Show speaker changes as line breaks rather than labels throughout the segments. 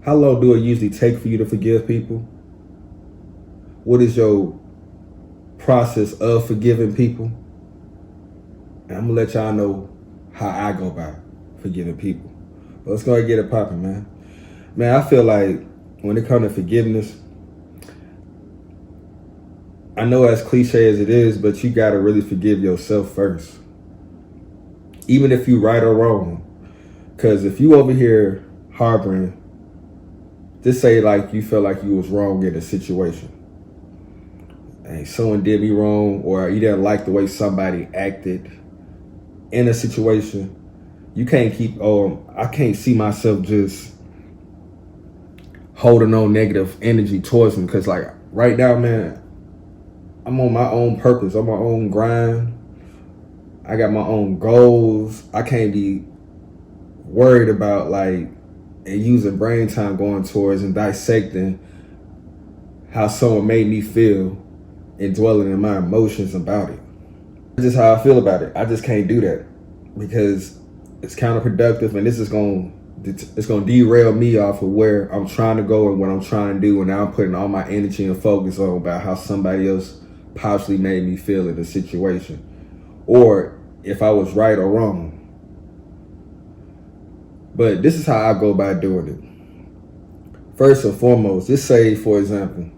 How long do it usually take for you to forgive people? What is your process of forgiving people? And I'm gonna let y'all know how I go about forgiving people. But let's go ahead and get it popping, man. Man, I feel like when it comes to forgiveness, I know as cliche as it is, but you gotta really forgive yourself first. Even if you right or wrong. Cause if you over here harboring, just say like you felt like you was wrong in a situation. And someone did me wrong, or you didn't like the way somebody acted in a situation, you can't keep, I can't see myself just holding on negative energy towards them. Cause like right now, man, I'm on my own purpose. I'm on my own grind. I got my own goals. I can't be worried about like and using brain time going towards and dissecting how someone made me feel and dwelling in my emotions about it. That's just how I feel about it. I just can't do that because it's counterproductive, and it's gonna derail me off of where I'm trying to go and what I'm trying to do. And now I'm putting all my energy and focus on about how somebody else possibly made me feel in the situation, or if I was right or wrong. But this is how I go about doing it. First and foremost, just say, for example,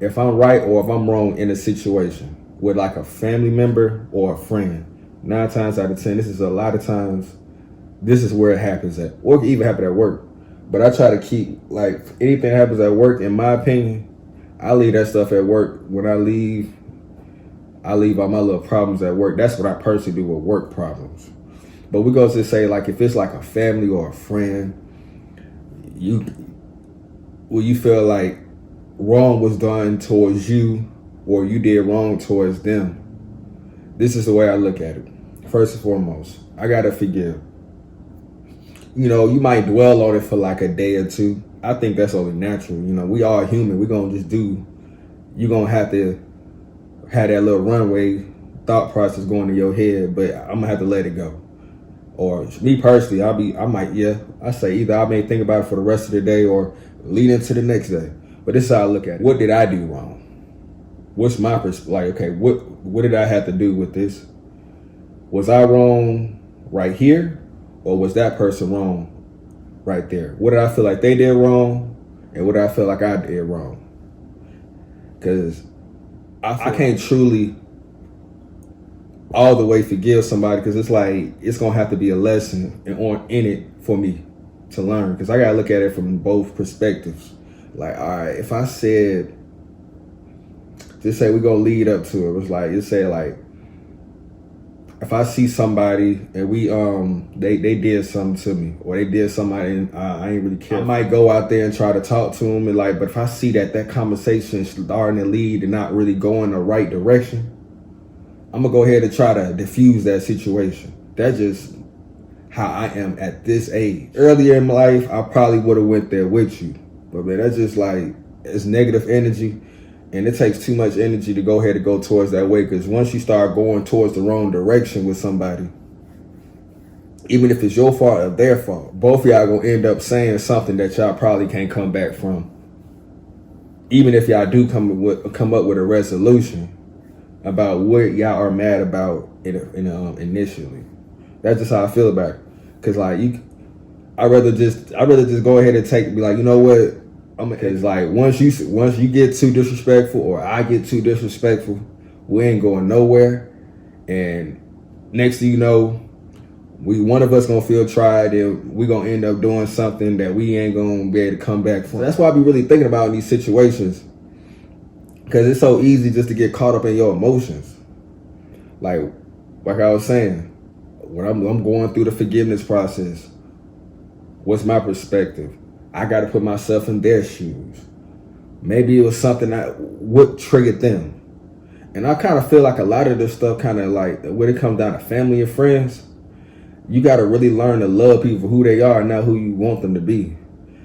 if I'm right or if I'm wrong in a situation with like a family member or a friend, 9 times out of 10, this is a lot of times, this is where it happens at, or it can even happen at work. But I try to keep, like, anything that happens at work, in my opinion, I leave that stuff at work. When I leave all my little problems at work. That's what I personally do with work problems. But we go to say, like, if it's like a family or a friend, you feel like wrong was done towards you or you did wrong towards them. This is the way I look at it. First and foremost, I gotta forgive. You know, you might dwell on it for like a day or two. I think that's only natural. You know, we all human. We're gonna just do, you're gonna have to have that little runway thought process going in your head, but I'm gonna have to let it go. Or me personally, I say either I may think about it for the rest of the day or lead into the next day. But this is how I look at it. What did I do wrong? What's my perspective? Like, okay, what did I have to do with this? Was I wrong right here? Or was that person wrong right there? What did I feel like they did wrong? And what did I feel like I did wrong? Because I can't truly all the way forgive somebody, because it's like it's gonna have to be a lesson in it for me to learn, because I gotta look at it from both perspectives. Like, all right, if I said, just say we're gonna lead up to it, it was like, just say like, if I see somebody and we they did something to me, or they did somebody and I ain't really care, I might go out there and try to talk to them, and like, but if I see that conversation starting to lead and not really going the right direction, I'm gonna go ahead and try to diffuse that situation. That's just how I am at this age. Earlier in my life, I probably would have went there with you, but man, that's just like, it's negative energy, and it takes too much energy to go ahead and go towards that way. Because once you start going towards the wrong direction with somebody, even if it's your fault or their fault, both of y'all gonna end up saying something that y'all probably can't come back from. Even if y'all do come up with a resolution about what y'all are mad about initially. That's just how I feel about it. Cause like I'd rather just go ahead and be like, you know what? Cause like once you get too disrespectful or I get too disrespectful, we ain't going nowhere. And next thing you know, one of us gonna feel tried, and we gonna end up doing something that we ain't gonna be able to come back from. That's why I be really thinking about in these situations. Because it's so easy just to get caught up in your emotions. Like I was saying, when I'm going through the forgiveness process, what's my perspective? I got to put myself in their shoes. Maybe it was something what triggered them. And I kind of feel like a lot of this stuff kind of like, when it comes down to family and friends, you got to really learn to love people for who they are and not who you want them to be.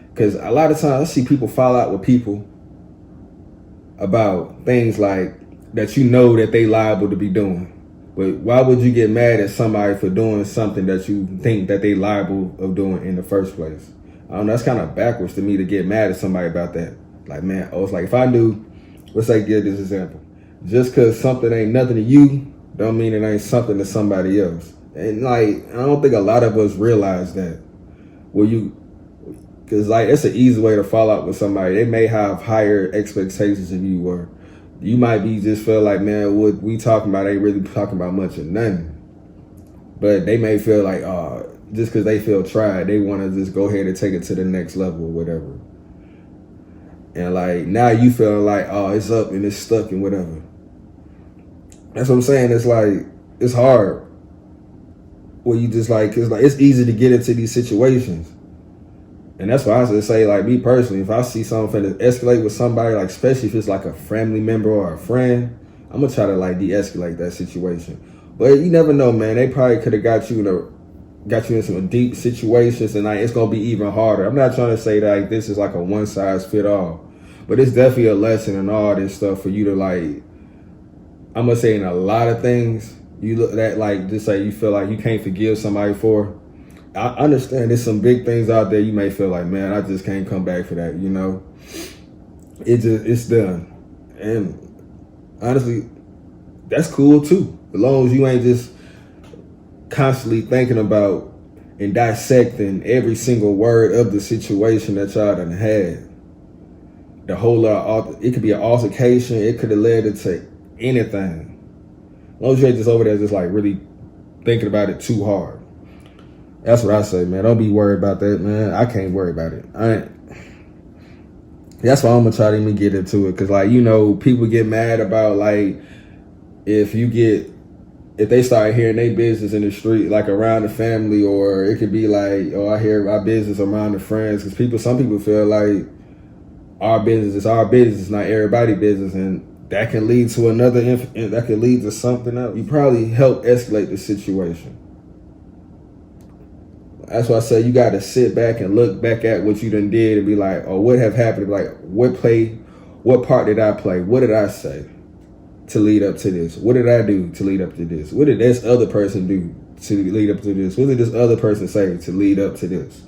Because a lot of times I see people fall out with people about things like that, you know, that they liable to be doing. But why would you get mad at somebody for doing something that you think that they liable of doing in the first place? I don't know, that's kind of backwards to me to get mad at somebody about that. Like, man, oh, it's like if I knew, let's say, give this example. Just because something ain't nothing to you, don't mean it ain't something to somebody else. And like, I don't think a lot of us realize that. Because like, it's an easy way to fall out with somebody. They may have higher expectations of you, or you might be just feel like, man, what we talking about ain't really talking about much or nothing. But they may feel like, just because they feel tried, they want to just go ahead and take it to the next level or whatever. And like, now you feeling like, oh, it's up and it's stuck and whatever. That's what I'm saying. It's like, it's hard. Well, you just like, it's easy to get into these situations. And that's why I just say, like, me personally, if I see something that escalate with somebody, like, especially if it's like a family member or a friend, I'm gonna try to like de-escalate that situation. But you never know, man. They probably could have got you in some deep situations, and like, it's gonna be even harder. I'm not trying to say that like, this is like a one size fit all, but it's definitely a lesson in all this stuff for you to like. I'm gonna say in a lot of things you look at, like, just say you feel like you can't forgive somebody for. I understand there's some big things out there you may feel like, man, I just can't come back for that, you know? It's done. And honestly, that's cool too. As long as you ain't just constantly thinking about and dissecting every single word of the situation that y'all done had. The whole lot, it could be an altercation, it could have led into anything. As long as you ain't just over there just like really thinking about it too hard. That's what I say, man. Don't be worried about that, man. I can't worry about it. That's why I'm gonna try to even get into it, cause like, you know, people get mad about like if they start hearing their business in the street, like around the family, or it could be like, oh, I hear our business around the friends, cause some people feel like our business is our business, not everybody's business, and that can lead to that can lead to something else. You probably help escalate the situation. That's why I say you got to sit back and look back at what you done did and be like, oh, what have happened? Like, what part did I play? What did I say to lead up to this? What did I do to lead up to this? What did this other person do to lead up to this? What did this other person say to lead up to this?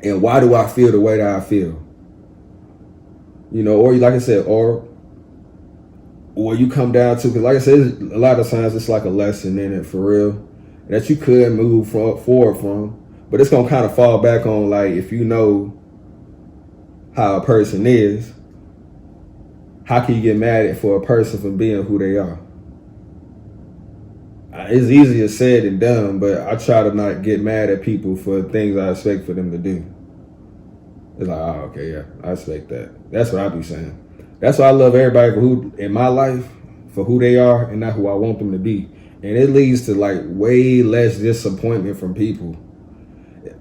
And why do I feel the way that I feel? You know, or like I said, or you come down to, because like I said, a lot of times it's like a lesson in it for real that you could move forward from, but it's gonna kind of fall back on like, if you know how a person is, how can you get mad at for a person for being who they are? It's easier said than done, but I try to not get mad at people for things I expect for them to do. It's like, oh, okay, yeah, I expect that. That's what I be saying. That's why I love everybody in my life for who they are and not who I want them to be. And it leads to like way less disappointment from people.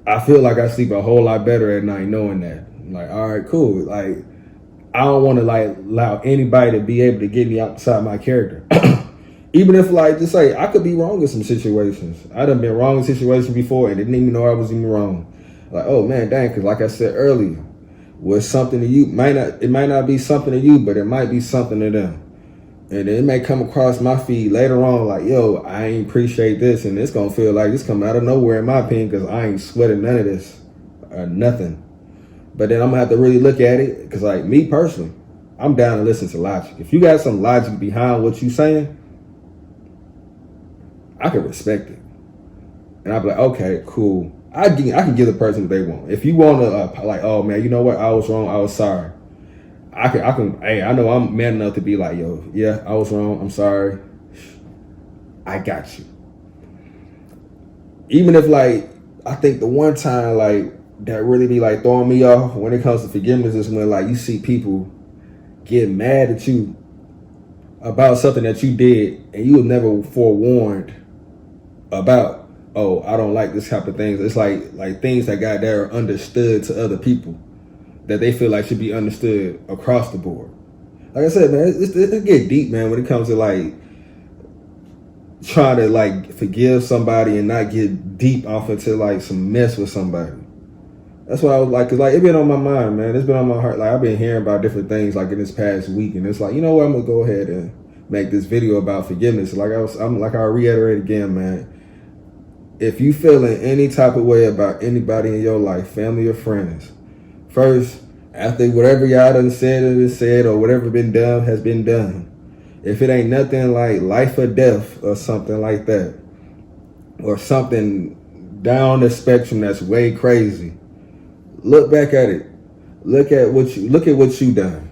I feel like I sleep a whole lot better at night knowing that. I'm like, all right, cool. Like, I don't want to like allow anybody to be able to get me outside my character. Even if like, just like, I could be wrong in some situations. I done been wrong in situations before and didn't even know I was even wrong. Like, oh man, dang, because like I said earlier, was something to you, it might not be something to you, but it might be something to them. And it may come across my feed later on like, yo, I ain't appreciate this, and it's gonna feel like it's coming out of nowhere in my opinion, because I ain't sweating none of this or nothing. But then I'm gonna have to really look at it, because like me personally, I'm down to listen to logic. If you got some logic behind what you saying, I can respect it. And I'll be like, okay, cool. I can give the person what they want. If you want to like, oh man, you know what? I was wrong. I was sorry. I can. Hey, I know I'm man enough to be like, yo, yeah, I was wrong. I'm sorry. I got you. Even if like, I think the one time like that really be like throwing me off when it comes to forgiveness is when like you see people get mad at you about something that you did and you was never forewarned about. Oh, I don't like this type of things. It's like things that got there are understood to other people that they feel like should be understood across the board. Like I said, man, it get deep, man, when it comes to like trying to like forgive somebody and not get deep off into like some mess with somebody. That's what I was like, cause like it been on my mind, man. It's been on my heart. Like I've been hearing about different things like in this past week, and it's like, you know what, I'm gonna go ahead and make this video about forgiveness. Like I'll reiterate again, man. if you feeling any type of way about anybody in your life, family or friends, first, after whatever y'all done said or whatever been done has been done, if it ain't nothing like life or death or something like that, or something down the spectrum that's way crazy, look back at it. Look at what you done.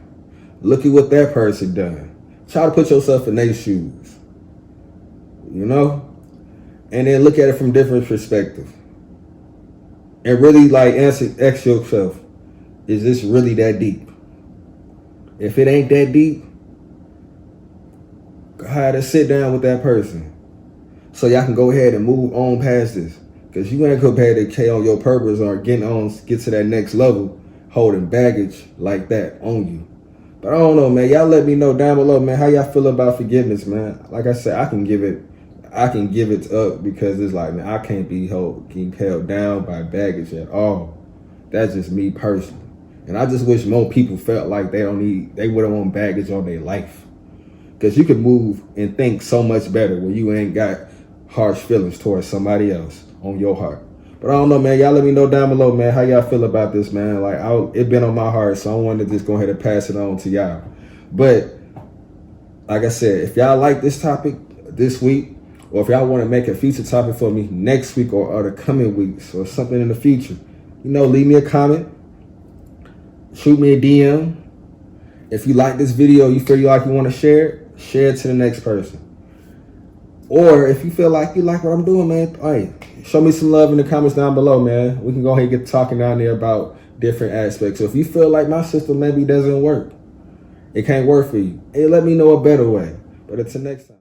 Look at what that person done. Try to put yourself in their shoes. You know? And then look at it from different perspective. And really like ask yourself, is this really that deep? If it ain't that deep, go ahead and sit down with that person. So y'all can go ahead and move on past this. Because you ain't go ahead and K on your purpose or get to that next level holding baggage like that on you. But I don't know, man. Y'all let me know down below, man, how y'all feel about forgiveness, man. Like I said, I can give it up because it's like, man, I can't keep held down by baggage at all. That's just me personally. And I just wish more people felt like they wouldn't want baggage on their life. Because you can move and think so much better when you ain't got harsh feelings towards somebody else on your heart. But I don't know, man. Y'all let me know down below, man, how y'all feel about this, man. Like, it been on my heart, so I wanted to just go ahead and pass it on to y'all. But like I said, if y'all like this topic this week, or if y'all want to make a future topic for me next week or the coming weeks or something in the future, leave me a comment, shoot me a DM. If you like this video, you feel like you want to share it to the next person. Or if you feel like you like what I'm doing, man, hey, show me some love in the comments down below, man. We can go ahead and get talking down there about different aspects. So if you feel like my system maybe doesn't work, it can't work for you, hey, let me know a better way. But until next time.